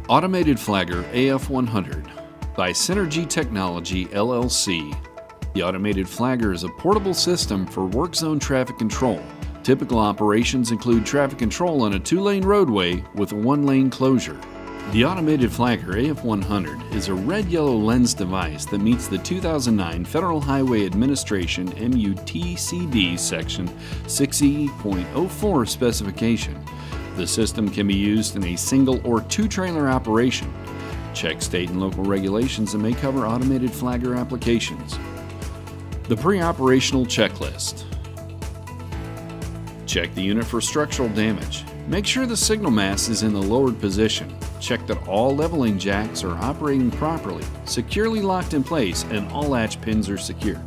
Automated Flagger AF100 by Synergy Technology LLC. The Automated Flagger is a portable system for work zone traffic control. Typical operations include traffic control on a 2-lane roadway with a 1-lane closure. The Automated Flagger AF100 is a red-yellow lens device that meets the 2009 Federal Highway Administration MUTCD Section 6E.04 specification. The system can be used in a single or 2-trailer operation. Check state and local regulations that may cover Automated Flagger applications. The pre-operational checklist. Check the unit for structural damage. Make sure the signal mast is in the lowered position. Check that all leveling jacks are operating properly, securely locked in place, and all latch pins are secure.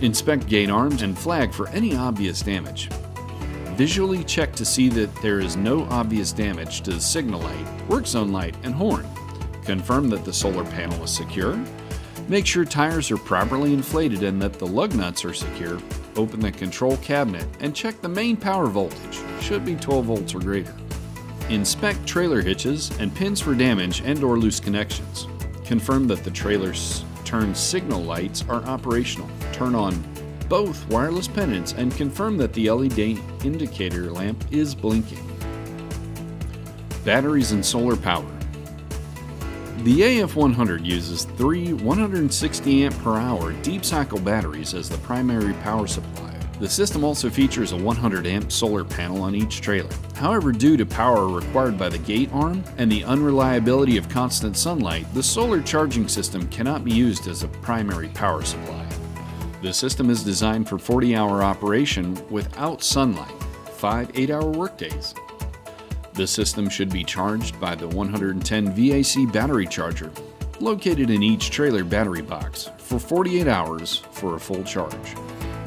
Inspect gate arms and flag for any obvious damage. Visually check to see that there is no obvious damage to the signal light, work zone light, and horn. Confirm that the solar panel is secure. Make sure tires are properly inflated and that the lug nuts are secure. Open the control cabinet and check the main power voltage. Should be 12 volts or greater. Inspect trailer hitches and pins for damage and/or loose connections. Confirm that the trailer's turn signal lights are operational. Turn on both wireless pennants and confirm that the LED indicator lamp is blinking. Batteries and solar power. The AF100 uses 3 160 amp per hour deep cycle batteries as the primary power supply. The system also features a 100 amp solar panel on each trailer. However, due to power required by the gate arm and the unreliability of constant sunlight, the solar charging system cannot be used as a primary power supply. The system is designed for 40-hour operation without sunlight, 5 8-hour workdays. The system should be charged by the 110 VAC battery charger, located in each trailer battery box, for 48 hours for a full charge.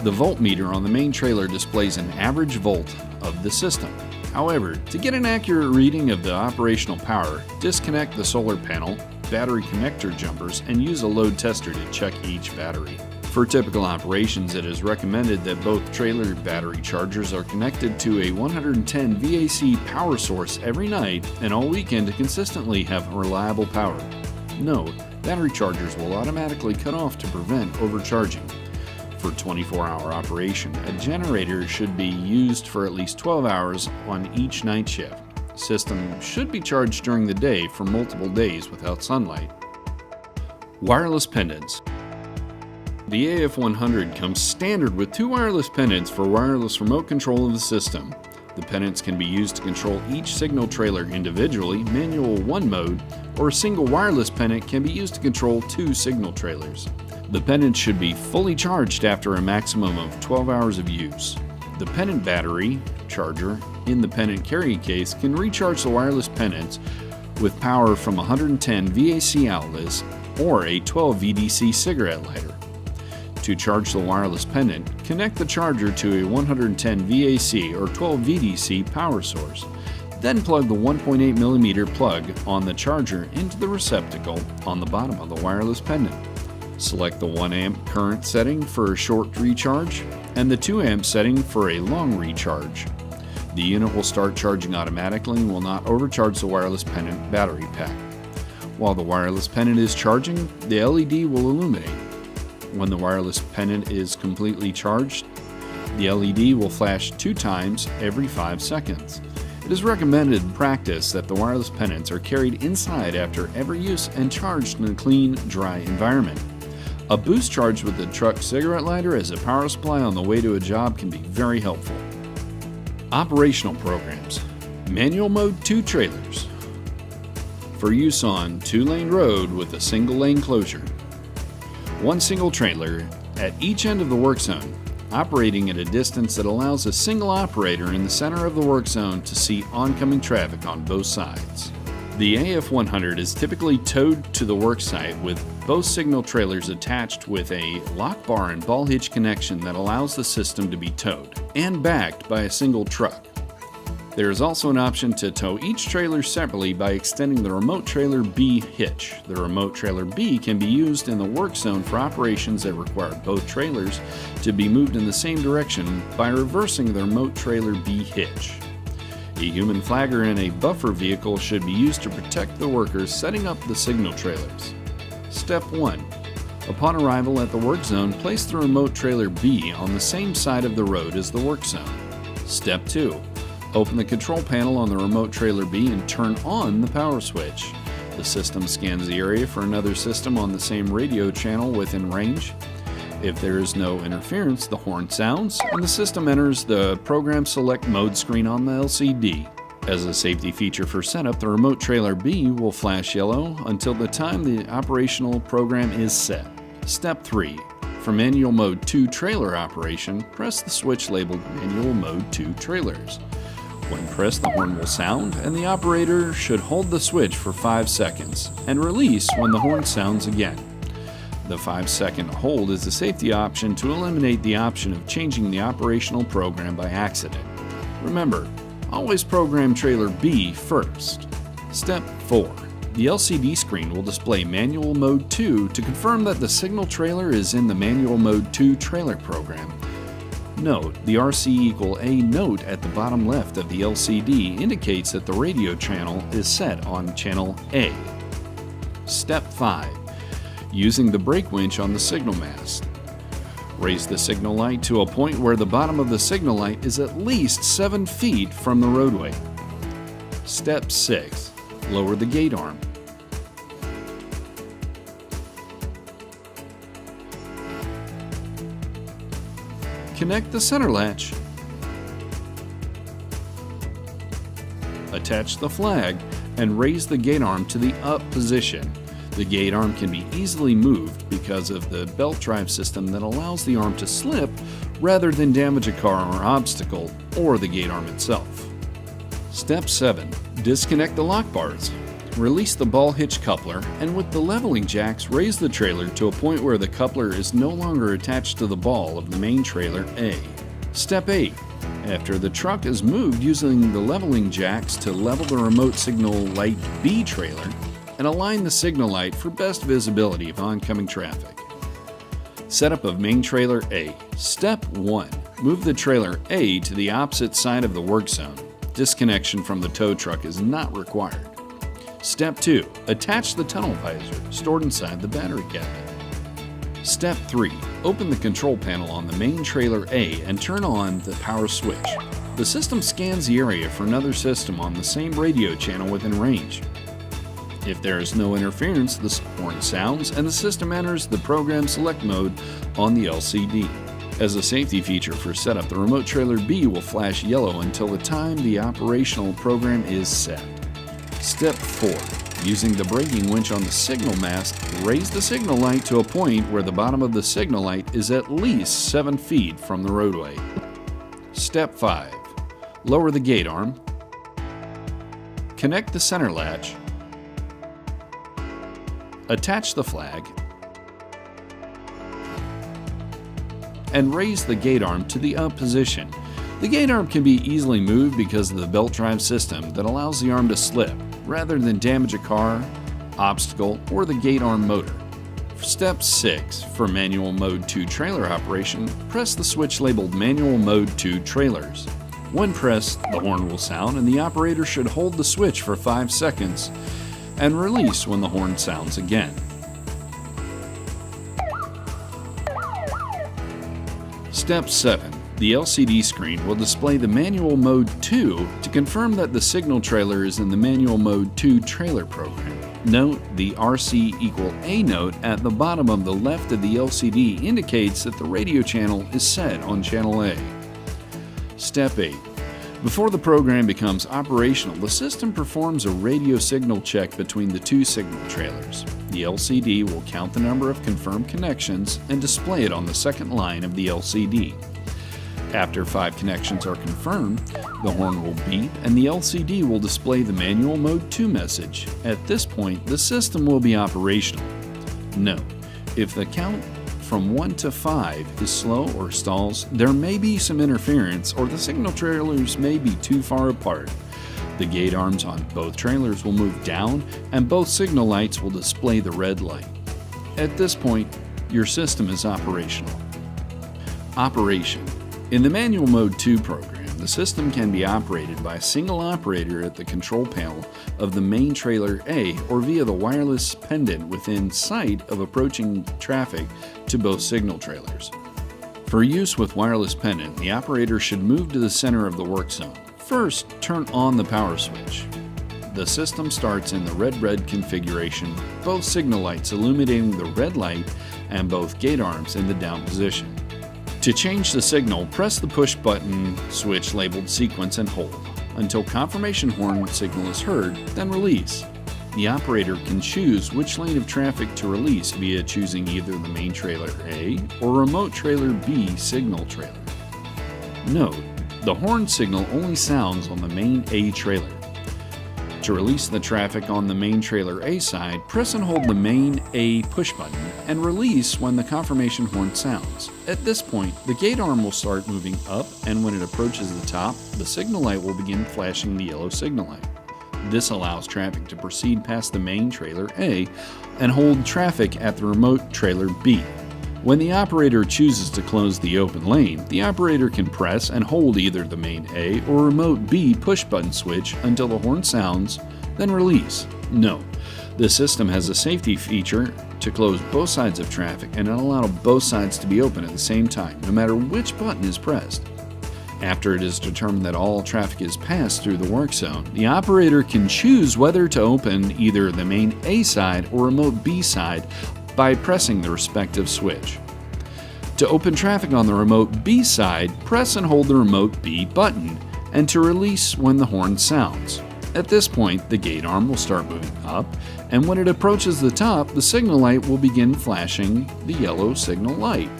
The voltmeter on the main trailer displays an average volt of the system. However, to get an accurate reading of the operational power, disconnect the solar panel, battery connector jumpers, and use a load tester to check each battery. For typical operations, it is recommended that both trailer battery chargers are connected to a 110 VAC power source every night and all weekend to consistently have reliable power. Note, battery chargers will automatically cut off to prevent overcharging. For 24-hour operation, a generator should be used for at least 12 hours on each night shift. System should be charged during the day for multiple days without sunlight. Wireless pendants. The AF100 comes standard with 2 wireless pendants for wireless remote control of the system. The pendants can be used to control each signal trailer individually, manual 1 mode, or a single wireless pendant can be used to control 2 signal trailers. The pendant should be fully charged after a maximum of 12 hours of use. The pendant battery charger in the pendant carry case can recharge the wireless pendants with power from 110 VAC outlets or a 12 VDC cigarette lighter. To charge the wireless pendant, connect the charger to a 110 VAC or 12 VDC power source. Then plug the 1.8mm plug on the charger into the receptacle on the bottom of the wireless pendant. Select the 1 amp current setting for a short recharge and the 2 amp setting for a long recharge. The unit will start charging automatically and will not overcharge the wireless pendant battery pack. While the wireless pendant is charging, the LED will illuminate. When the wireless pendant is completely charged, the LED will flash 2 times every 5 seconds. It is recommended in practice that the wireless pendants are carried inside after every use and charged in a clean, dry environment. A boost charge with the truck cigarette lighter as a power supply on the way to a job can be very helpful. Operational programs. Manual mode 2 trailers. For use on 2-lane road with a single lane closure. 1 single trailer at each end of the work zone, operating at a distance that allows a single operator in the center of the work zone to see oncoming traffic on both sides. The AF100 is typically towed to the work site with both signal trailers attached with a lock bar and ball hitch connection that allows the system to be towed and backed by a single truck. There is also an option to tow each trailer separately by extending the remote trailer B hitch. The remote trailer B can be used in the work zone for operations that require both trailers to be moved in the same direction by reversing the remote trailer B hitch. A human flagger in a buffer vehicle should be used to protect the workers setting up the signal trailers. Step 1. Upon arrival at the work zone, place the remote trailer B on the same side of the road as the work zone. Step 2. Open the control panel on the remote trailer B and turn on the power switch. The system scans the area for another system on the same radio channel within range. If there is no interference, the horn sounds and the system enters the Program Select Mode screen on the LCD. As a safety feature for setup, the remote trailer B will flash yellow until the time the operational program is set. Step 3. For Manual Mode 2 trailer operation, press the switch labeled Manual Mode 2 Trailers. When pressed, the horn will sound, and the operator should hold the switch for 5 seconds and release when the horn sounds again. The 5-second hold is a safety option to eliminate the option of changing the operational program by accident. Remember, always program trailer B first. Step 4. The LCD screen will display Manual Mode 2 to confirm that the signal trailer is in the Manual Mode 2 trailer program. Note, the RC=A note at the bottom left of the LCD indicates that the radio channel is set on channel A. Step 5. Using the brake winch on the signal mast. Raise the signal light to a point where the bottom of the signal light is at least 7 feet from the roadway. Step 6. Lower the gate arm. Connect the center latch. Attach the flag and raise the gate arm to the up position. The gate arm can be easily moved because of the belt drive system that allows the arm to slip rather than damage a car or obstacle or the gate arm itself. Step 7. Disconnect the lock bars. Release the ball hitch coupler and with the leveling jacks raise the trailer to a point where the coupler is no longer attached to the ball of the main trailer A. Step 8. After the truck is moved using the leveling jacks to level the remote signal light B trailer, and align the signal light for best visibility of oncoming traffic. Setup of main trailer A. Step 1. Move the trailer A to the opposite side of the work zone. Disconnection from the tow truck is not required. Step 2. Attach the tunnel visor stored inside the battery cabinet. Step 3. Open the control panel on the main trailer A and turn on the power switch. The system scans the area for another system on the same radio channel within range. If there is no interference, the horn sounds and the system enters the Program Select Mode on the LCD. As a safety feature for setup, the remote trailer B will flash yellow until the time the operational program is set. Step 4. Using the braking winch on the signal mast, raise the signal light to a point where the bottom of the signal light is at least 7 feet from the roadway. Step 5. Lower the gate arm. Connect the center latch. Attach the flag, and raise the gate arm to the up position. The gate arm can be easily moved because of the belt drive system that allows the arm to slip rather than damage a car, obstacle, or the gate arm motor. Step 6. For Manual Mode 2 trailer operation, press the switch labeled Manual Mode 2 Trailers. When pressed, the horn will sound and the operator should hold the switch for 5 seconds and release when the horn sounds again. Step 7. The LCD screen will display the Manual Mode 2 to confirm that the signal trailer is in the Manual Mode 2 trailer program. Note, the RC=A note at the bottom of the left of the LCD indicates that the radio channel is set on channel A. Step 8. Before the program becomes operational, the system performs a radio signal check between the two signal trailers. The LCD will count the number of confirmed connections and display it on the second line of the LCD. After 5 connections are confirmed, the horn will beep and the LCD will display the Manual Mode 2 message. At this point, the system will be operational. Note, if the count from 1 to 5 is slow or stalls, there may be some interference or the signal trailers may be too far apart. The gate arms on both trailers will move down and both signal lights will display the red light. At this point, your system is operational. Operation. In the Manual Mode 2 program, the system can be operated by a single operator at the control panel of the main trailer A or via the wireless pendant within sight of approaching traffic to both signal trailers. For use with wireless pendant, the operator should move to the center of the work zone. First, turn on the power switch. The system starts in the red configuration, both signal lights illuminating the red light and both gate arms in the down position. To change the signal, press the push button switch labeled sequence and hold until confirmation horn signal is heard, then release. The operator can choose which lane of traffic to release via choosing either the main trailer A or remote trailer B signal trailer. Note, the horn signal only sounds on the main A trailer. To release the traffic on the main trailer A side, press and hold the main A push button and release when the confirmation horn sounds. At this point, the gate arm will start moving up, and when it approaches the top, the signal light will begin flashing the yellow signal light. This allows traffic to proceed past the main trailer A and hold traffic at the remote trailer B. When the operator chooses to close the open lane, the operator can press and hold either the main A or remote B push button switch until the horn sounds, then release. Note, the system has a safety feature to close both sides of traffic and allow both sides to be open at the same time, no matter which button is pressed. After it is determined that all traffic is passed through the work zone, the operator can choose whether to open either the main A side or remote B side by pressing the respective switch. To open traffic on the remote B side, press and hold the remote B button, and to release when the horn sounds. At this point, the gate arm will start moving up, and when it approaches the top, the signal light will begin flashing the yellow signal light.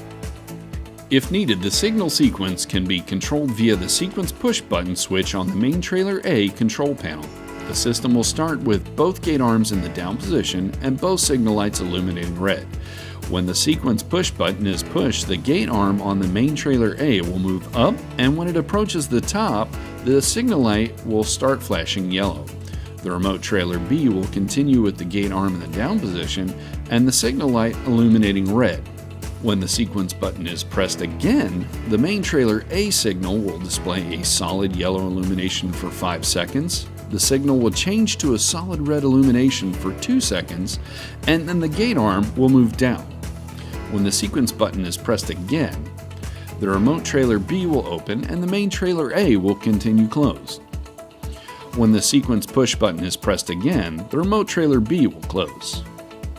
If needed, the signal sequence can be controlled via the sequence push button switch on the main trailer A control panel. The system will start with both gate arms in the down position and both signal lights illuminating red. When the sequence push button is pushed, the gate arm on the main trailer A will move up, and when it approaches the top, the signal light will start flashing yellow. The remote trailer B will continue with the gate arm in the down position and the signal light illuminating red. When the sequence button is pressed again, the main trailer A signal will display a solid yellow illumination for 5 seconds. The signal will change to a solid red illumination for 2 seconds, and then the gate arm will move down. When the sequence button is pressed again, the remote trailer B will open and the main trailer A will continue closed. When the sequence push button is pressed again, the remote trailer B will close.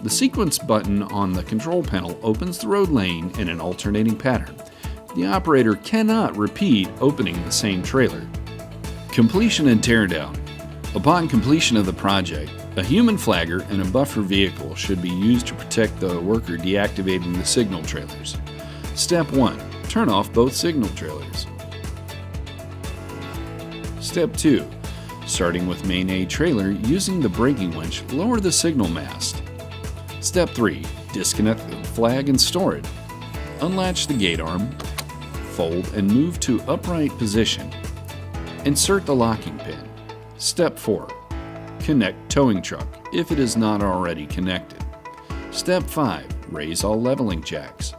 The sequence button on the control panel opens the road lane in an alternating pattern. The operator cannot repeat opening the same trailer. Completion and teardown. Upon completion of the project, a human flagger and a buffer vehicle should be used to protect the worker deactivating the signal trailers. Step 1. Turn off both signal trailers. Step 2. Starting with main A trailer, using the braking winch, lower the signal mast. Step 3. Disconnect the flag and store it. Unlatch the gate arm, fold and move to upright position. Insert the locking pin. Step 4. Connect towing truck if it is not already connected. Step 5. Raise all leveling jacks.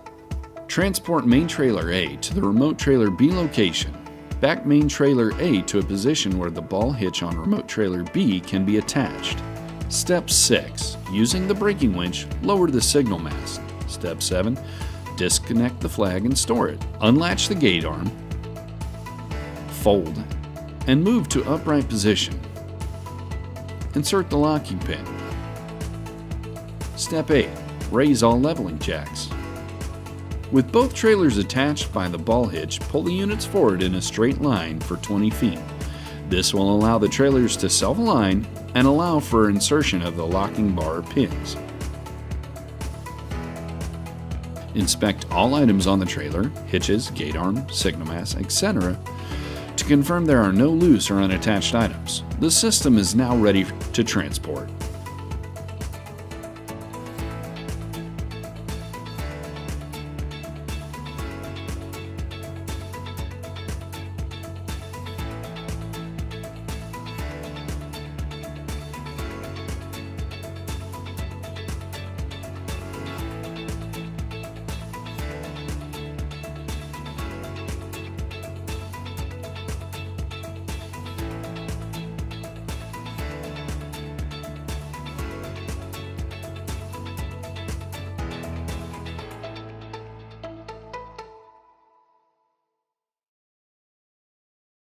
Transport main trailer A to the remote trailer B location. Back main trailer A to a position where the ball hitch on remote trailer B can be attached. Step 6. Using the braking winch, lower the signal mast. Step 7. Disconnect the flag and store it. Unlatch the gate arm, fold, and move to upright position. Insert the locking pin. Step 8. Raise all leveling jacks. With both trailers attached by the ball hitch, pull the units forward in a straight line for 20 feet. This will allow the trailers to self-align and allow for insertion of the locking bar pins. Inspect all items on the trailer, hitches, gate arm, signal mast, etc. to confirm there are no loose or unattached items. The system is now ready to transport.